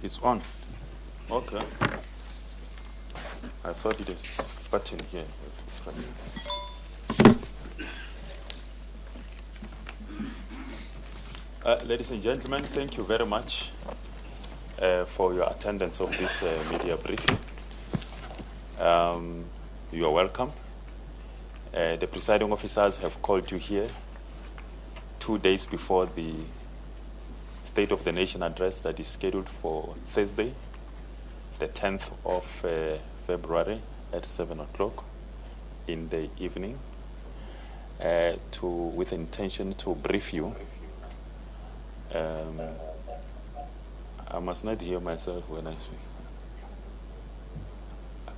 It's on. Okay. I thought it is button here. Press. Ladies and gentlemen, thank you very much for your attendance of this media briefing. You are welcome. The presiding officers have called you here 2 days before the State of the Nation address that is scheduled for Thursday, the 10th of February at 7 o'clock in the evening, with the intention to brief you. I must not hear myself when I speak.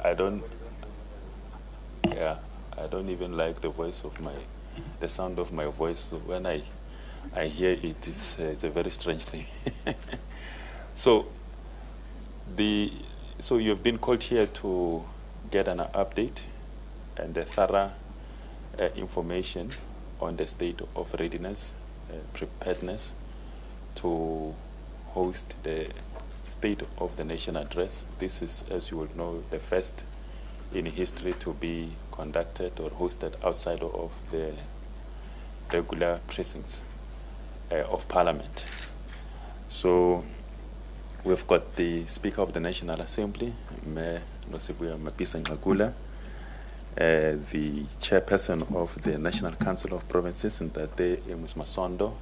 I don't even like the sound of my voice. So when I hear it, it's a very strange thing. So you have been called here to get an update and a thorough information on the state of readiness, preparedness to host the State of the Nation address. This is, as you will know, the first in history to be conducted or hosted outside of the regular precincts of Parliament. So we've got the Speaker of the National Assembly, Mayor Nosibuya Mapisa Ngagula, the Chairperson of the National Council of Provinces, Ntate Emus Masondo.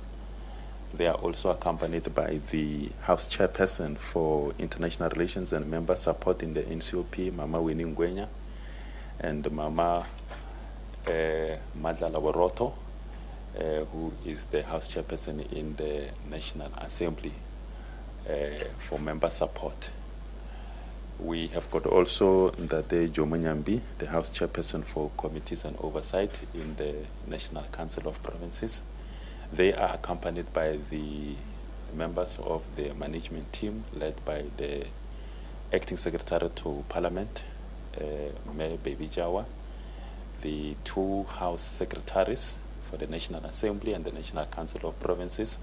They are also accompanied by the House Chairperson for International Relations and Member Support in the NCOP, Mama Winnie Ngwenya, and Mama Madlala Woroto, who is the House Chairperson in the National Assembly for Member Support. We have got also Ndate Jomonyambi, the House Chairperson for Committees and Oversight in the National Council of Provinces. They are accompanied by the members of the management team led by the Acting Secretary to Parliament, Mayor Baby Jawa, the two House Secretaries for the National Assembly and the National Council of Provinces,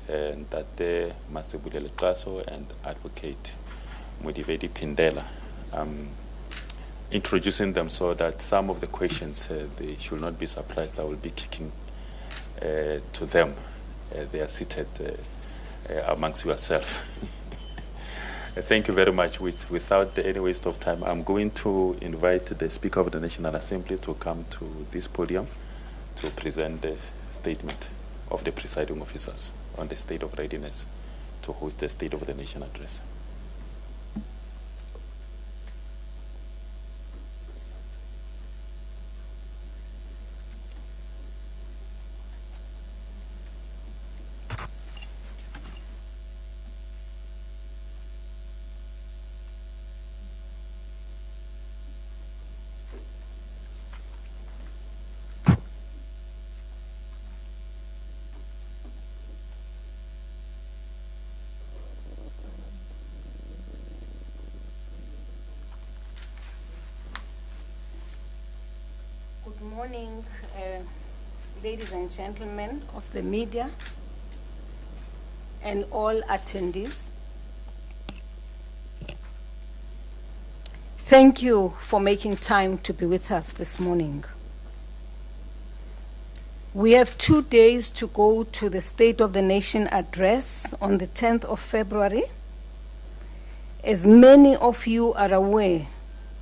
Ntate Masebule Letraso and Advocate Mudivedi Pindela. Introducing them so that some of the questions, they should not be surprised. I will be kicking to them. They are seated amongst yourself. Thank you very much. Without any waste of time, I'm going to invite the Speaker of the National Assembly to come to this podium to present the statement of the presiding officers on the state of readiness to host the State of the Nation address. Good morning, ladies and gentlemen of the media and all attendees. Thank you for making time to be with us this morning. We have 2 days to go to the State of the Nation address on the 10th of February. As many of you are aware,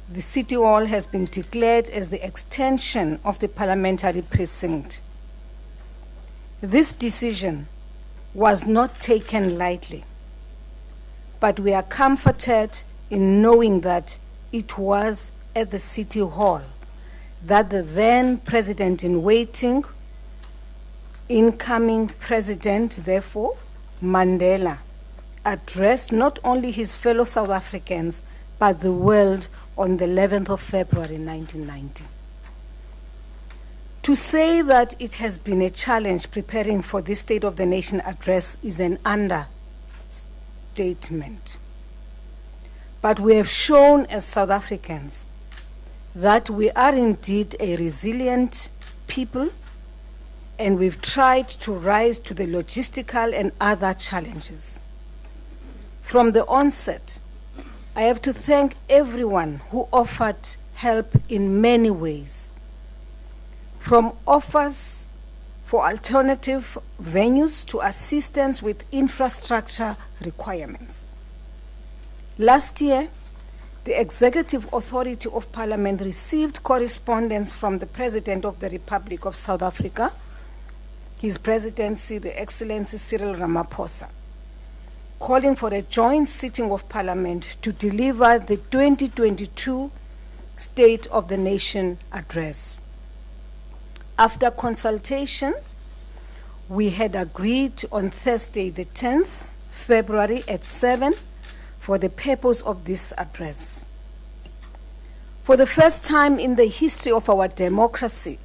the City Hall has been declared as the extension of the parliamentary precinct. This decision was not taken lightly, but we are comforted in knowing that it was at the City Hall that the then President-in-waiting, incoming President, therefore, Mandela, addressed not only his fellow South Africans, but the world on the 11th of February 1990. To say that it has been a challenge preparing for this State of the Nation address is an understatement. But we have shown as South Africans that we are indeed a resilient people, and we've tried to rise to the logistical and other challenges. From the onset, I have to thank everyone who offered help in many ways, from offers for alternative venues to assistance with infrastructure requirements. Last year, the Executive Authority of Parliament received correspondence from the President of the Republic of South Africa, His Presidency, the Excellency Cyril Ramaphosa, calling for a joint sitting of Parliament to deliver the 2022 State of the Nation Address. After consultation, we had agreed on Thursday, the 10th February at 7 for the purpose of this address. For the first time in the history of our democracy,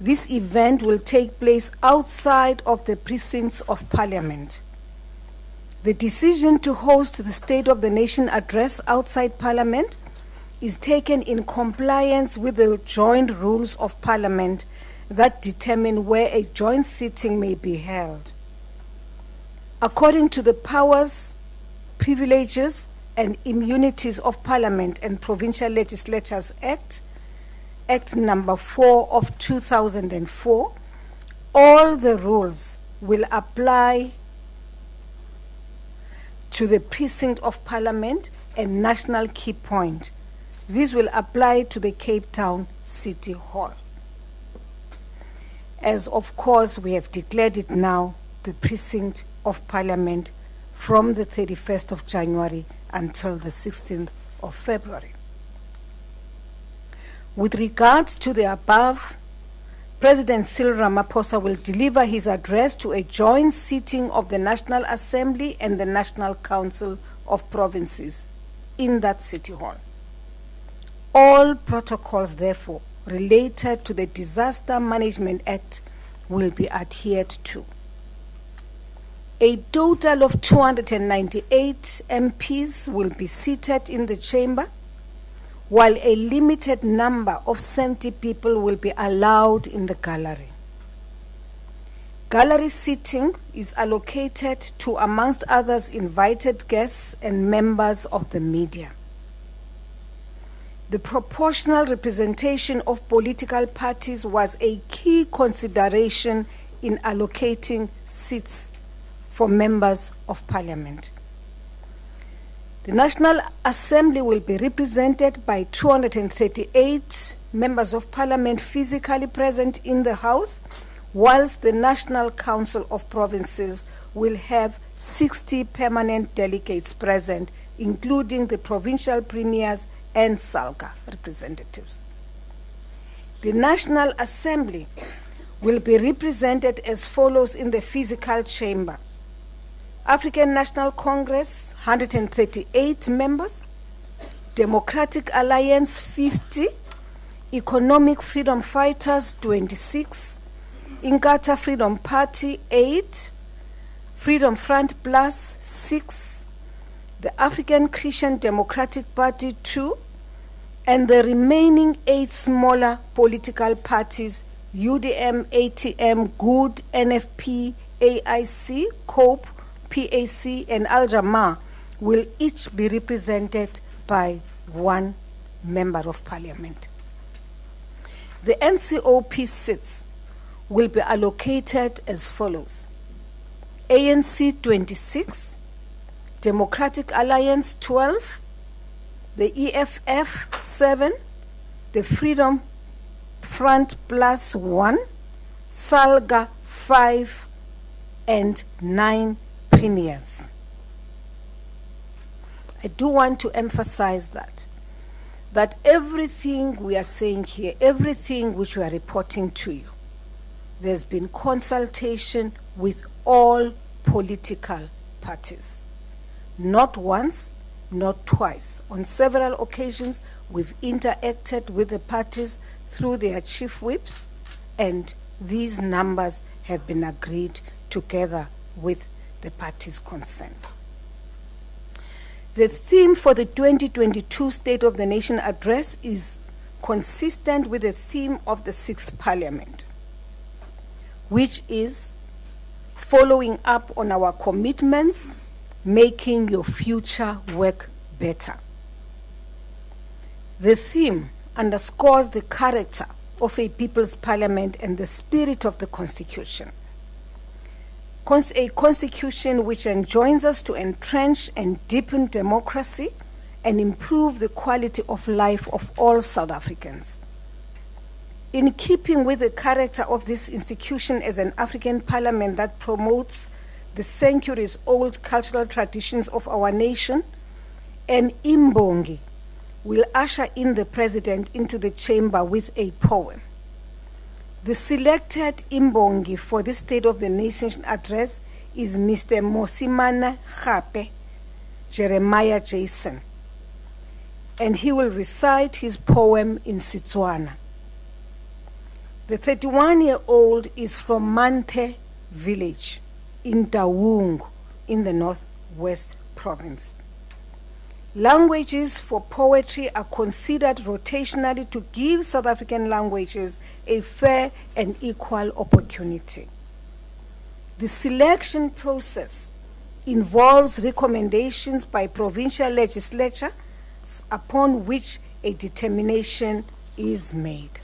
this event will take place outside of the precincts of Parliament. The decision to host the State of the Nation Address outside Parliament is taken in compliance with the joint rules of Parliament that determine where a joint sitting may be held. According to the powers, privileges, and immunities of Parliament and Provincial Legislatures Act, Act number 4 of 2004, all the rules will apply to the precinct of Parliament and National Key Point. This will apply to the Cape Town City Hall, as of course we have declared it now the precinct of Parliament from the 31st of January until the 16th of February. With regard to the above, President Cyril Ramaphosa will deliver his address to a joint sitting of the National Assembly and the National Council of Provinces in that City Hall. All protocols, therefore, related to the Disaster Management Act will be adhered to. A total of 298 MPs will be seated in the chamber, while a limited number of 70 people will be allowed in the gallery. Gallery seating is allocated to, amongst others, invited guests and members of the media. The proportional representation of political parties was a key consideration in allocating seats for members of Parliament. The National Assembly will be represented by 238 members of Parliament physically present in the House, whilst the National Council of Provinces will have 60 permanent delegates present, including the provincial premiers and SALGA representatives. The National Assembly will be represented as follows in the physical chamber: African National Congress, 138 members, Democratic Alliance, 50, Economic Freedom Fighters, 26, Inkatha Freedom Party, 8, Freedom Front Plus, 6, the African Christian Democratic Party, 2, and the remaining 8 smaller political parties, UDM, ATM, GOOD, NFP, AIC, COPE, PAC, and Al-Jamaa, will each be represented by 1 member of Parliament. The NCOP seats will be allocated as follows: ANC 26, Democratic Alliance 12, the EFF 7, the Freedom Front Plus 1, SALGA 5, and 9 premiers. I do want to emphasize that everything we are saying here, everything which we are reporting to you, there's been consultation with all political parties. Not once, not twice. On several occasions, we've interacted with the parties through their chief whips, and these numbers have been agreed together with the parties concerned. The theme for the 2022 State of the Nation Address is consistent with the theme of the 6th Parliament, which is following up on our commitments making your future work better. The theme underscores the character of a people's parliament and the spirit of the Constitution. A constitution which enjoins us to entrench and deepen democracy and improve the quality of life of all South Africans. In keeping with the character of this institution as an African parliament that promotes the centuries-old cultural traditions of our nation, an Imbongi will usher in the president into the chamber with a poem. The selected Imbongi for the State of the Nation address is Mr. Mosimane Gape Jeremiah Jason, and he will recite his poem in Setswana. The 31-year-old is from Mante village in Taung in the Northwest Province. Languages for poetry are considered rotationally to give South African languages a fair and equal opportunity. The selection process involves recommendations by provincial legislatures upon which a determination is made.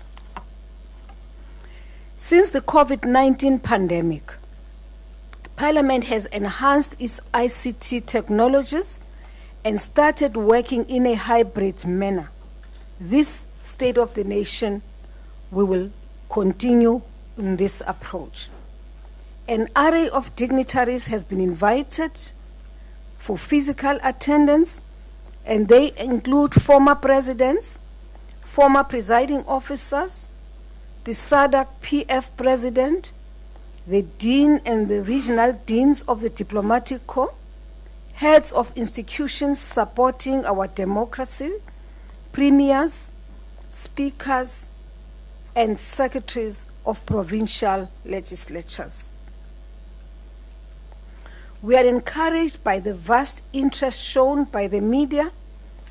Since the COVID-19 pandemic, Parliament has enhanced its ICT technologies and started working in a hybrid manner. This State of the Nation, we will continue in this approach. An array of dignitaries has been invited for physical attendance, and they include former presidents, former presiding officers, the SADC PF president, the dean and the regional deans of the diplomatic corps, heads of institutions supporting our democracy, premiers, speakers, and secretaries of provincial legislatures. We are encouraged by the vast interest shown by the media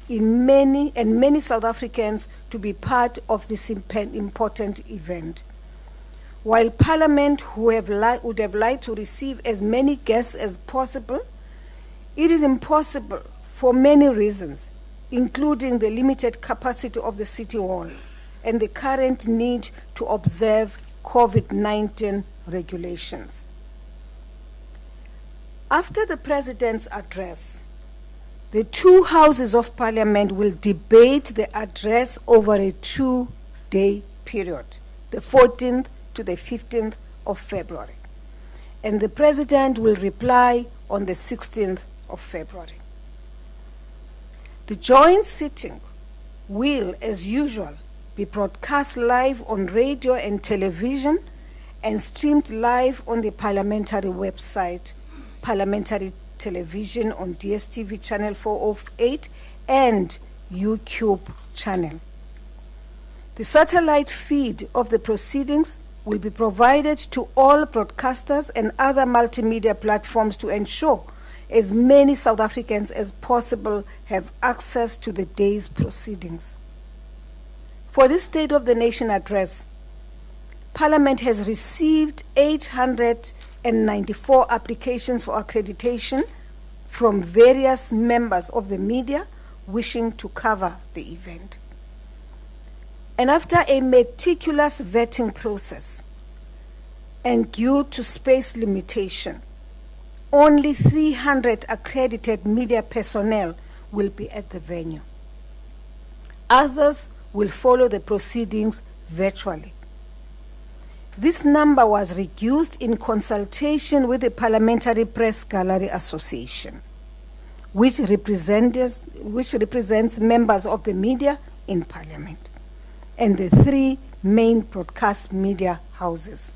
in many South Africans to be part of this important event. While Parliament would have liked to receive as many guests as possible, it is impossible for many reasons, including the limited capacity of the City Hall and the current need to observe COVID-19 regulations. After the President's address, the two houses of Parliament will debate the address over a 2-day period, the 14th to the 15th of February, and the President will reply on the 16th of February. The joint sitting will, as usual, be broadcast live on radio and television and streamed live on the parliamentary website, parliamentary television on DSTV channel 408 and YouTube channel. The satellite feed of the proceedings will be provided to all broadcasters and other multimedia platforms to ensure as many South Africans as possible have access to the day's proceedings. For this State of the Nation address, Parliament has received 894 applications for accreditation from various members of the media wishing to cover the event. And after a meticulous vetting process, and due to space limitation, only 300 accredited media personnel will be at the venue. Others will follow the proceedings virtually. This number was reduced in consultation with the Parliamentary Press Gallery Association, which represents members of the media in Parliament, and the 3 main broadcast media houses.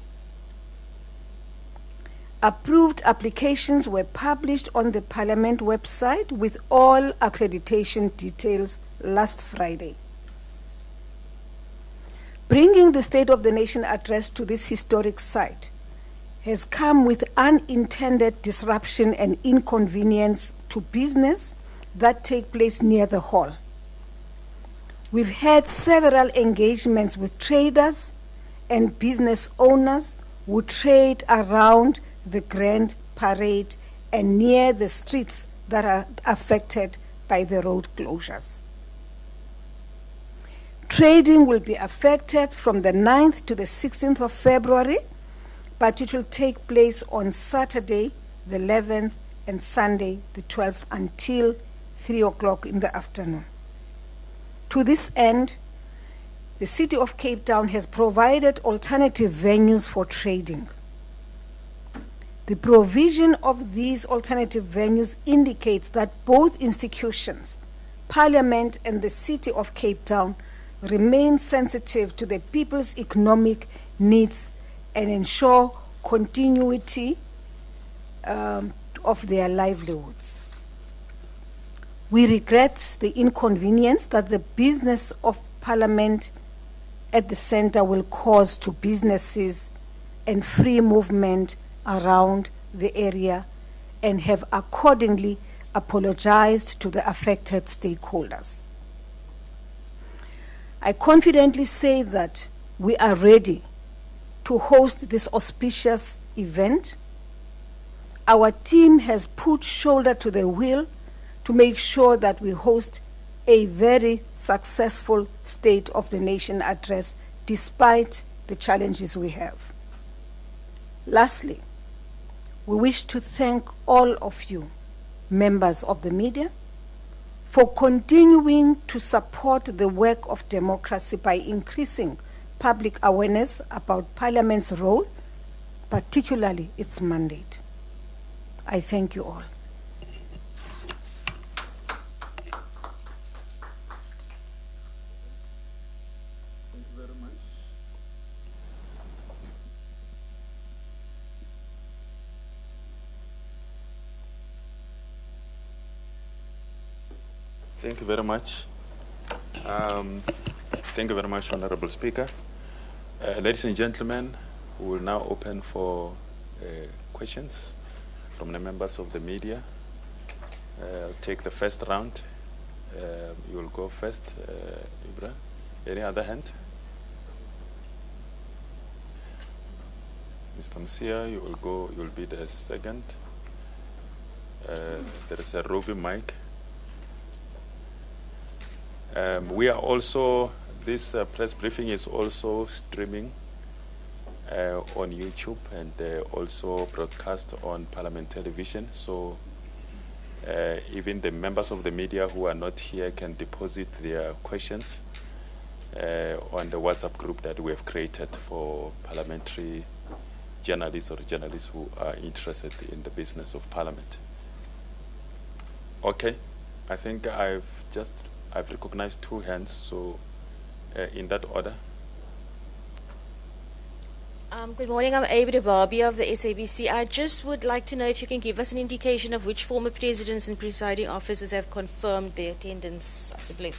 Approved applications were published on the Parliament website with all accreditation details last Friday. Bringing the State of the Nation address to this historic site has come with unintended disruption and inconvenience to business that take place near the hall. We've had several engagements with traders and business owners who trade around the Grand Parade and near the streets that are affected by the road closures. Trading will be affected from the 9th to the 16th of February, but it will take place on Saturday, the 11th, and Sunday, the 12th, until 3 o'clock in the afternoon. To this end, the City of Cape Town has provided alternative venues for trading. The provision of these alternative venues indicates that both institutions, Parliament and the City of Cape Town, remain sensitive to the people's economic needs and ensure continuity of their livelihoods. We regret the inconvenience that the business of Parliament at the center will cause to businesses and free movement around the area, and have accordingly apologized to the affected stakeholders. I confidently say that we are ready to host this auspicious event. Our team has put shoulder to the wheel to make sure that we host a very successful State of the Nation address despite the challenges we have. Lastly, we wish to thank all of you, members of the media, for continuing to support the work of democracy by increasing public awareness about Parliament's role, particularly its mandate. I thank you all. Thank you very much. Thank you very much. Thank you very much, Honorable Speaker. Ladies and gentlemen, we will now open for questions from the members of the media. I'll take the first round. You will go first, Ibra. Any other hand? Mr. Msia, you will be the second. There is a roving mic. We are also, this press briefing is also streaming on YouTube and also broadcast on Parliament Television. So even the members of the media who are not here can deposit their questions on the WhatsApp group that we have created for parliamentary journalists or journalists who are interested in the business of Parliament. Okay, I think I've recognized two hands, so in that order. Good morning, I'm Abida Barbie of the SABC. I just would like to know if you can give us an indication of which former presidents and presiding officers have confirmed their attendance, possibly.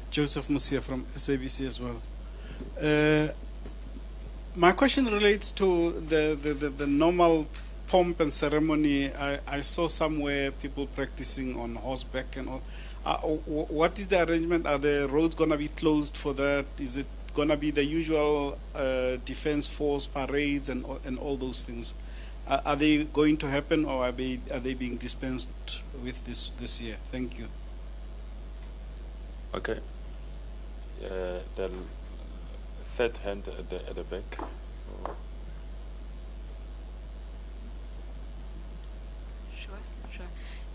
Joseph Musia from SABC as well. My question relates to the normal pomp and ceremony. I saw somewhere people practicing on horseback and all. What is the arrangement? Are the roads going to be closed for that? Is it going to be the usual defense force parades and all those things? Are they going to happen, or are they being dispensed with this year? Thank you. Okay. The third hand at the back. Sure.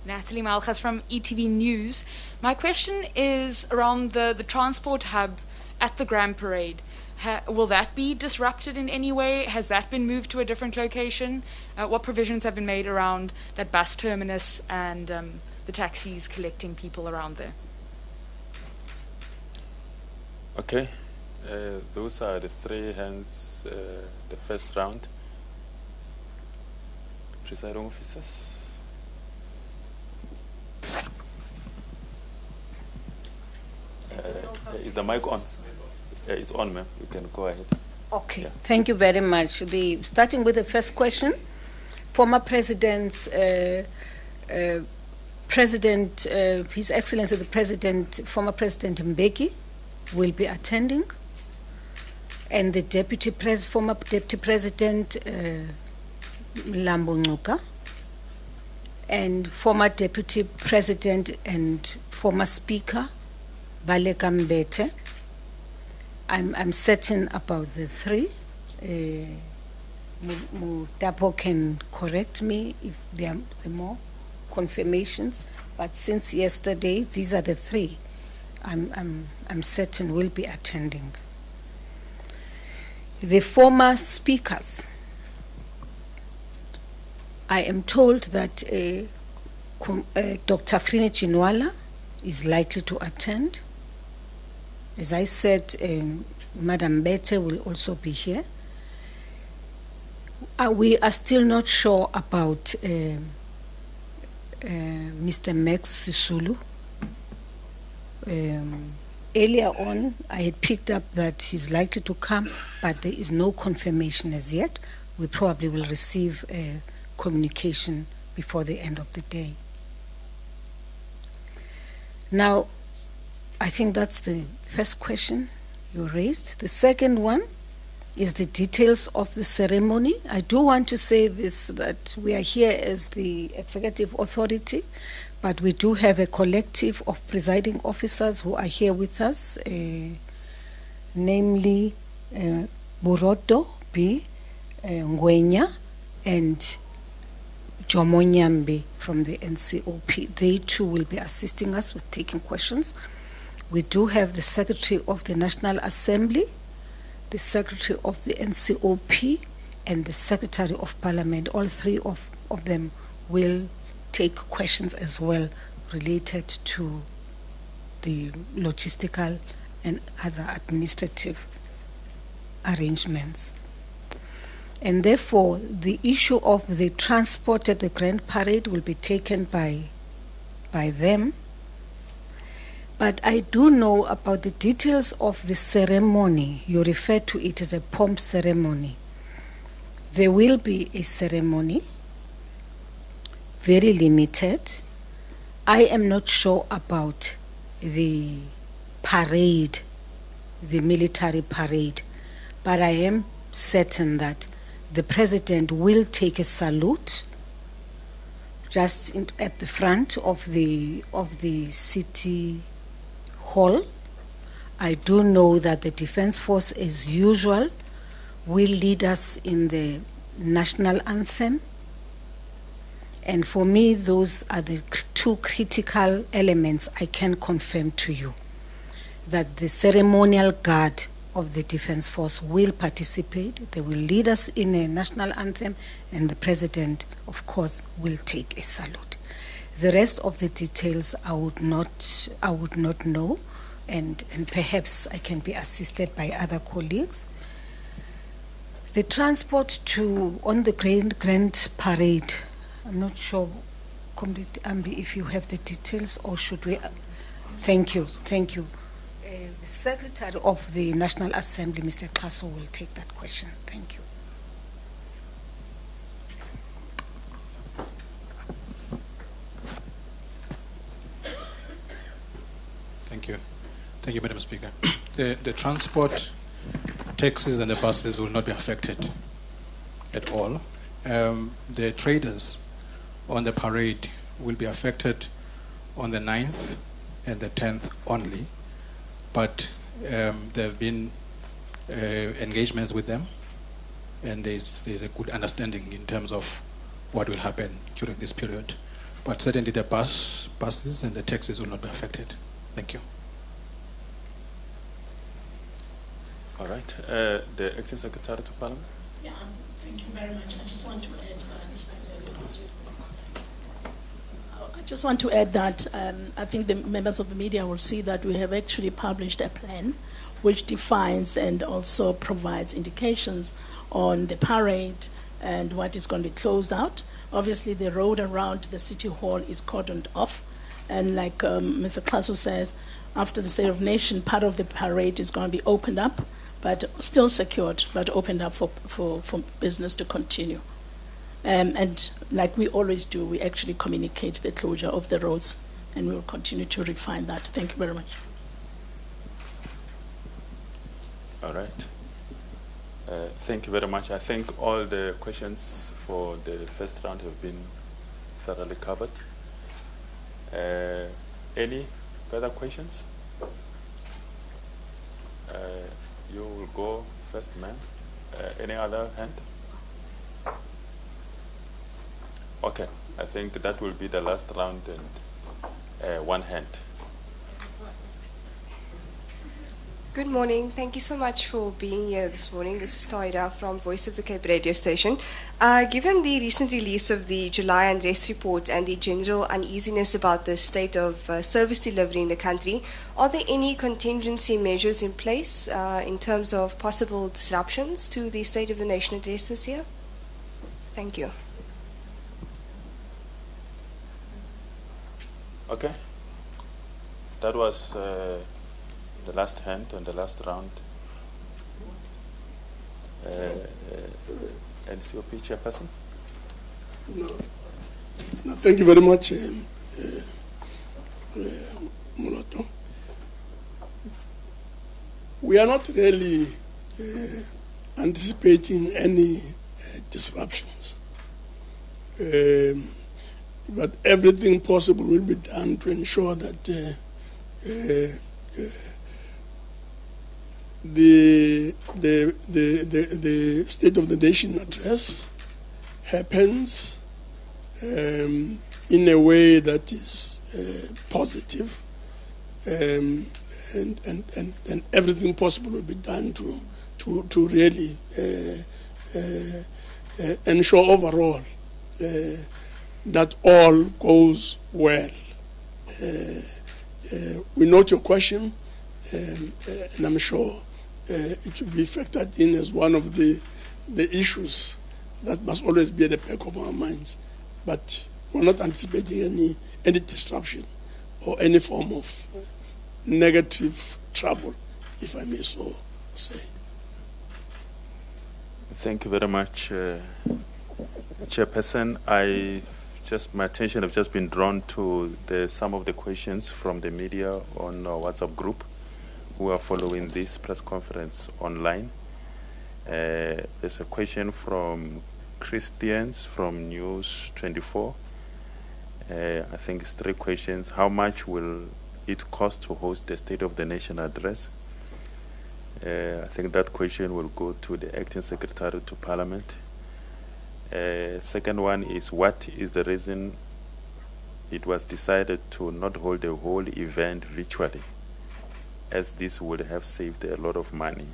Natalie Malchas from ETV News. My question is around the transport hub at the Grand Parade. Will that be disrupted in any way? Has that been moved to a different location? What provisions have been made around that bus terminus and the taxis collecting people around there? Okay. Those are the three hands, the first round. Presiding officers. Is the mic on? It's on, ma'am. You can go ahead. Okay, Yeah. Thank you very much. Starting with the first question, former President's President, His Excellency the President, former President Mbeki will be attending. and the former Deputy President Mlambo Ngcuka, and former Deputy President and former Speaker Baleka Mbete. I'm certain about the three. Mutapo can correct me if there are more confirmations, but since yesterday, these are the three I'm certain will be attending. The former speakers, I am told that Dr. Frini Chinwala is likely to attend. As I said, Madam Bete will also be here. We are still not sure about Mr. Max Sisulu. Earlier on, I had picked up that he's likely to come, but there is no confirmation as yet. We probably will receive communication before the end of the day. Now, I think that's the first question you raised. The second one is the details of the ceremony. I do want to say this, that we are here as the executive authority, but we do have a collective of presiding officers who are here with us, namely Burodo B, Ngwenya, and Jomonyambi from the NCOP. They too will be assisting us with taking questions. We do have the Secretary of the National Assembly, the Secretary of the NCOP, and the Secretary of Parliament. All three of them will take questions as well related to the logistical and other administrative arrangements. And therefore, the issue of the transport at the Grand Parade will be taken by them. But I do know about the details of the ceremony. You refer to it as a pomp ceremony. There will be a ceremony, very limited. I am not sure about the parade, the military parade, but I am certain that the President will take a salute just at the front of the city hall. I do know that the Defence Force, as usual, will lead us in the national anthem. And for me, those are the two critical elements I can confirm to you, that the ceremonial guard of the Defence Force will participate. They will lead us in a national anthem, and the President, of course, will take a salute. The rest of the details I would not know, and perhaps I can be assisted by other colleagues. The transport on the Grand Parade, I'm not sure, Comrade Ambi, if you have the details, or should we? Thank you. The Secretary of the National Assembly, Mr. Kaso, will take that question. Thank you. Thank you, Madam Speaker. The transport, taxis and the buses will not be affected at all. The traders on the parade will be affected on the 9th and the 10th only, but there have been engagements with them, and there's a good understanding in terms of what will happen during this period. But certainly the buses and the taxis will not be affected. Thank you. All right. The Acting Secretary to Parliament. Yeah, thank you very much. I just want to add that I think the members of the media will see that we have actually published a plan which defines and also provides indications on the parade and what is going to be closed out. Obviously, the road around the city hall is cordoned off, and like Mr. Klasu says, after the State of Nation, part of the parade is going to be opened up, but still secured, but opened up for business to continue. And like we always do, we actually communicate the closure of the roads, and we will continue to refine that. Thank you very much. All right. Thank you very much. I think all the questions for the first round have been thoroughly covered. Any further questions? You will go first, ma'am. Any other hand? Okay, I think that will be the last round, and one hand. Good morning. Thank you so much for being here this morning. This is Taira from Voice of the Cape radio station. Given the recent release of the July unrest report and the general uneasiness about the state of service delivery in the country, are there any contingency measures in place in terms of possible disruptions to the State of the Nation address this year? Thank you. Okay. That was the last hand on the last round. NCOP chairperson? No, thank you very much, Moloto. We are not really anticipating any disruptions. But everything possible will be done to ensure that the State of the Nation address happens in a way that is positive, and everything possible will be done to really ensure overall that all goes well. We note your question, and I'm sure it will be factored in as one of the issues that must always be at the back of our minds. But we're not anticipating any disruption or any form of negative trouble, if I may so say. Thank you very much, Chairperson. My attention have just been drawn to some of the questions from the media on our WhatsApp group who are following this press conference online. There's a question from Christians from News 24. I think it's 3 questions. How much will it cost to host the State of the Nation address? I think that question will go to the Acting Secretary to Parliament. Second one is, what is the reason it was decided to not hold the whole event virtually, as this would have saved a lot of money?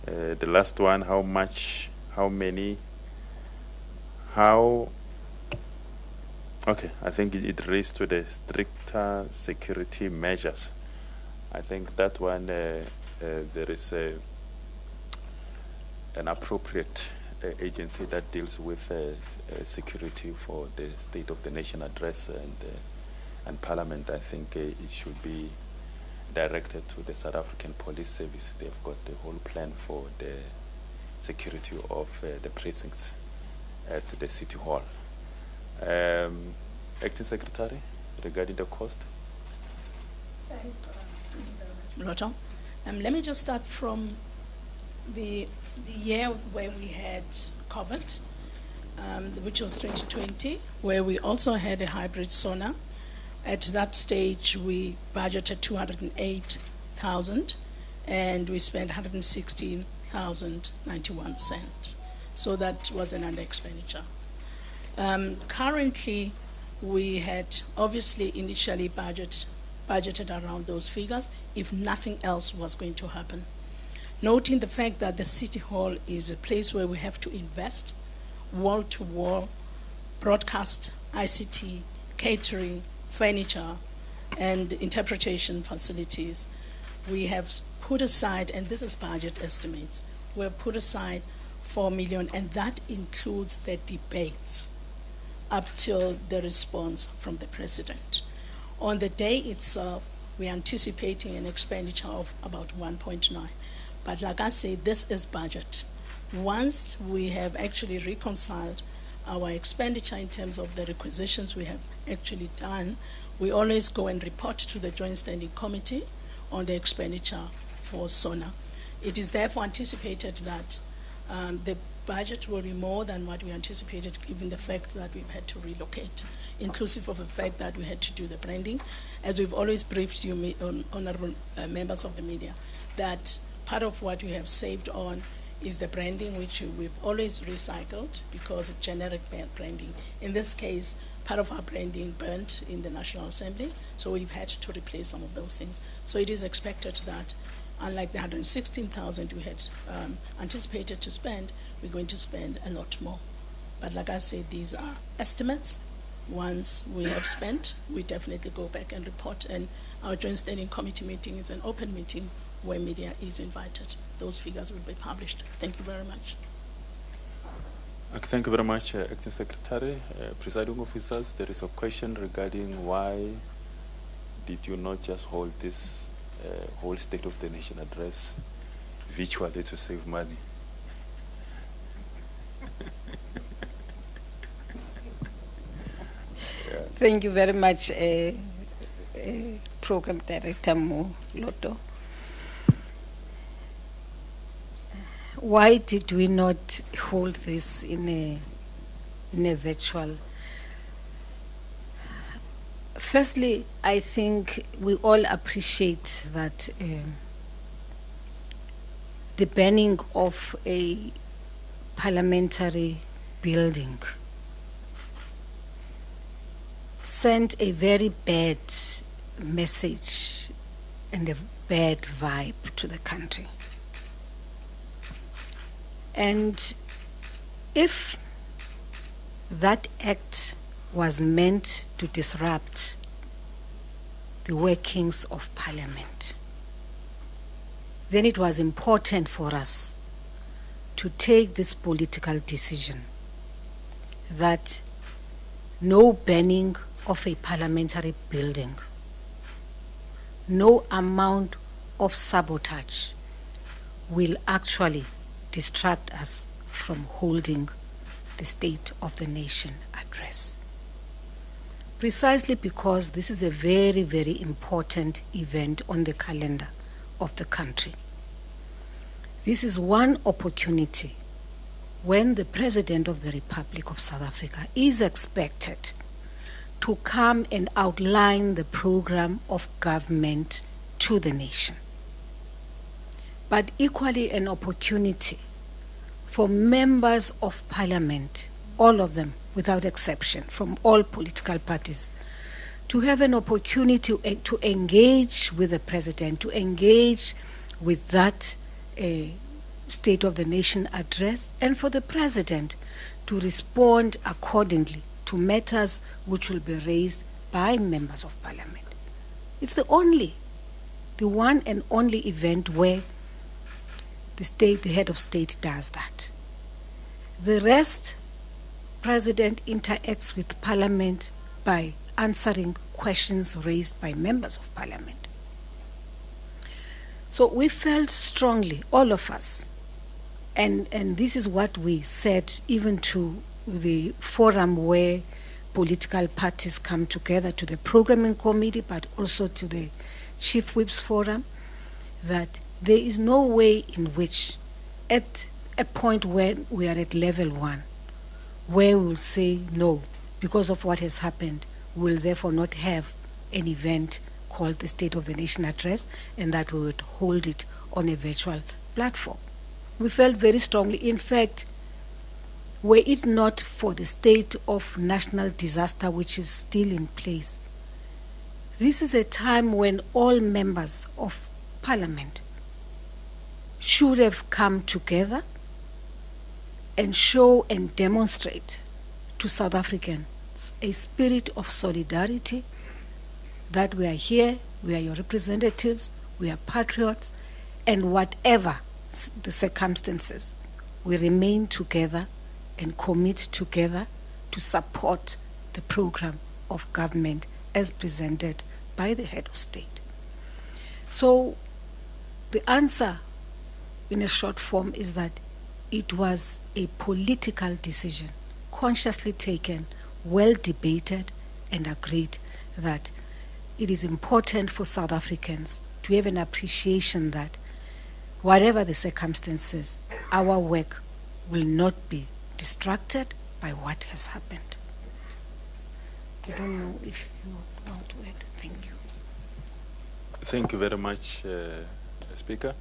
The last one, okay, I think it relates to the stricter security measures. I think that one, there is an appropriate agency that deals with security for the State of the Nation address and Parliament. I think it should be directed to the South African Police Service. They've got the whole plan for the security of the precincts at the City Hall. Acting Secretary, regarding the cost. Thanks, Moloto. Let me just start from the year where we had COVID, which was 2020, where we also had a hybrid SONA. At that stage, we budgeted 208,000, and we spent 116,091 cents. So that was an under expenditure. Currently, we had obviously initially budgeted around those figures if nothing else was going to happen. Noting the fact that the City Hall is a place where we have to invest wall-to-wall broadcast, ICT, catering, furniture, and interpretation facilities, we have put aside, and this is budget estimates, we have put aside 4 million, and that includes the debates up till the response from the President. On the day itself, we're anticipating an expenditure of about 1.9. But like I say, this is budget. Once we have actually reconciled our expenditure in terms of the requisitions we have actually done, we always go and report to the Joint Standing Committee on the expenditure for SONA. It is therefore anticipated that the budget will be more than what we anticipated, given the fact that we've had to relocate, inclusive of the fact that we had to do the branding. As we've always briefed you, honorable members of the media, that part of what we have saved on is the branding, which we've always recycled because it's generic branding. In this case, part of our branding burnt in the National Assembly, so we've had to replace some of those things. So it is expected that, unlike the 116,000 we had anticipated to spend, we're going to spend a lot more. But like I said, these are estimates. Once we have spent, we definitely go back and report. And our Joint Standing Committee meeting is an open meeting where media is invited. Those figures will be published. Thank you very much. Thank you very much, Acting Secretary. Presiding Officers, there is a question regarding why did you not just hold this whole State of the Nation address virtually to save money? Thank you very much, Program Director Mo Loto. Why did we not hold this in a virtual? Firstly, I think we all appreciate that the banning of a parliamentary building sent a very bad message and a bad vibe to the country. And if that act was meant to disrupt the workings of Parliament, then it was important for us to take this political decision that no banning of a parliamentary building, no amount of sabotage will actually distract us from holding the State of the Nation address. Precisely because this is a very, very important event on the calendar of the country. This is one opportunity when the President of the Republic of South Africa is expected to come and outline the program of government to the nation. But equally an opportunity for members of Parliament, all of them without exception, from all political parties, to have an opportunity to engage with the President, to engage with that State of the Nation address, and for the President to respond accordingly to matters which will be raised by members of Parliament. It's the one and only event where the head of state does that. The rest, President interacts with Parliament by answering questions raised by members of Parliament. So we felt strongly, all of us, and this is what we said even to the forum where political parties come together, to the programming committee, but also to the Chief Whips Forum, that there is no way in which, at a point where we are at level 1, where we will say no, because of what has happened, we will therefore not have an event called the State of the Nation Address, and that we would hold it on a virtual platform. We felt very strongly, in fact, were it not for the state of national disaster which is still in place, this is a time when all members of Parliament should have come together and show and demonstrate to South Africans a spirit of solidarity, that we are here, we are your representatives, we are patriots, and whatever the circumstances, we remain together and commit together to support the program of government as presented by the head of state. So the answer in a short form is that it was a political decision, consciously taken, well debated, and agreed that it is important for South Africans to have an appreciation that whatever the circumstances, our work will not be distracted by what has happened. I don't know if you want to add. Thank you. Thank you very much, Speaker.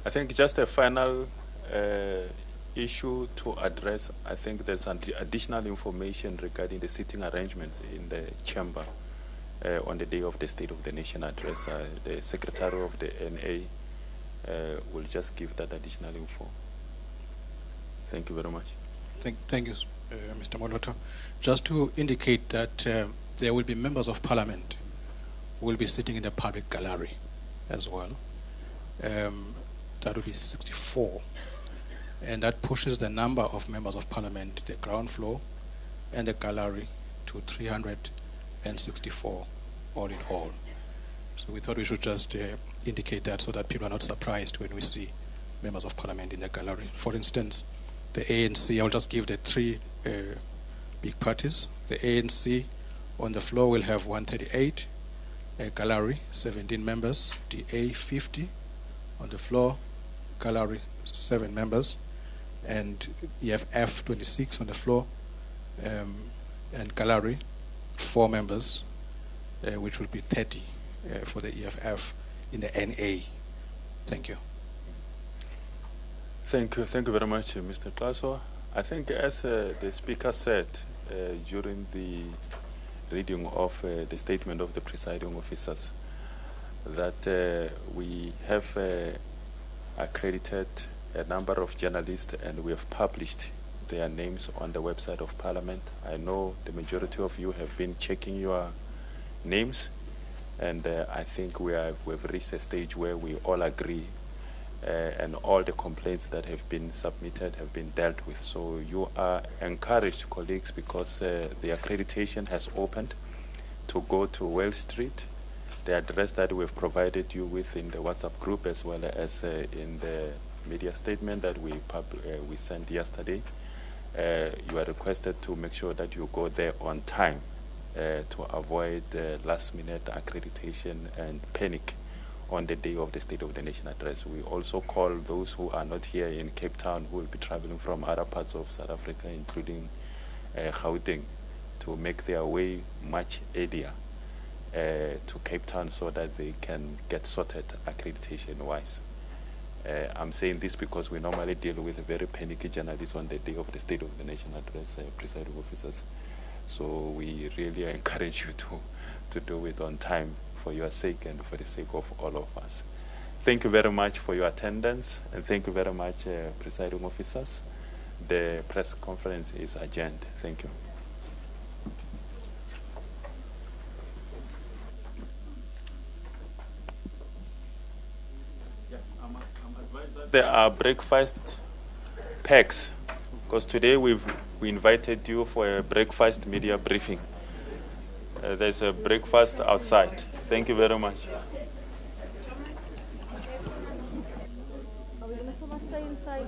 I think just a final issue to address. I think there's additional information regarding the seating arrangements in the chamber on the day of the State of the Nation address. The Secretary of the NA will just give that additional info. Thank you very much. Thank you, Mr. Moloto. Just to indicate that there will be members of Parliament who will be sitting in the public gallery as well. That will be 64. And that pushes the number of members of Parliament, the ground floor and the gallery, to 364 all in all. So we thought we should just indicate that so that people are not surprised when we see members of Parliament in the gallery. For instance, the ANC, I'll just give the three big parties. The ANC on the floor will have 138, gallery 17 members, DA 50 on the floor, gallery 7 members, and EFF 26 on the floor, and gallery 4 members, which will be 30 for the EFF in the NA. Thank you. Thank you very much, Mr. Klaso. I think as the Speaker said during the reading of the statement of the presiding officers, that we have accredited a number of journalists and we have published their names on the website of Parliament. I know the majority of you have been checking your names, and I think we've reached a stage where we all agree and all the complaints that have been submitted have been dealt with. So you are encouraged, colleagues, because the accreditation has opened, to go to Wall Street, the address that we've provided you with in the WhatsApp group, as well as in the media statement that we sent yesterday. You are requested to make sure that you go there on time to avoid last-minute accreditation and panic on the day of the State of the Nation address. We also call those who are not here in Cape Town, who will be traveling from other parts of South Africa, including Gauteng, to make their way much earlier to Cape Town so that they can get sorted accreditation-wise. I'm saying this because we normally deal with very panicky journalists on the day of the State of the Nation address, presiding officers. So we really encourage you to do it on time, for your sake and for the sake of all of us. Thank you very much for your attendance, and thank you very much, presiding officers. The press conference is adjourned. Thank you. There are breakfast packs, because today we invited you for a breakfast media briefing. There's a breakfast outside. Thank you very much. Are we going to stay inside?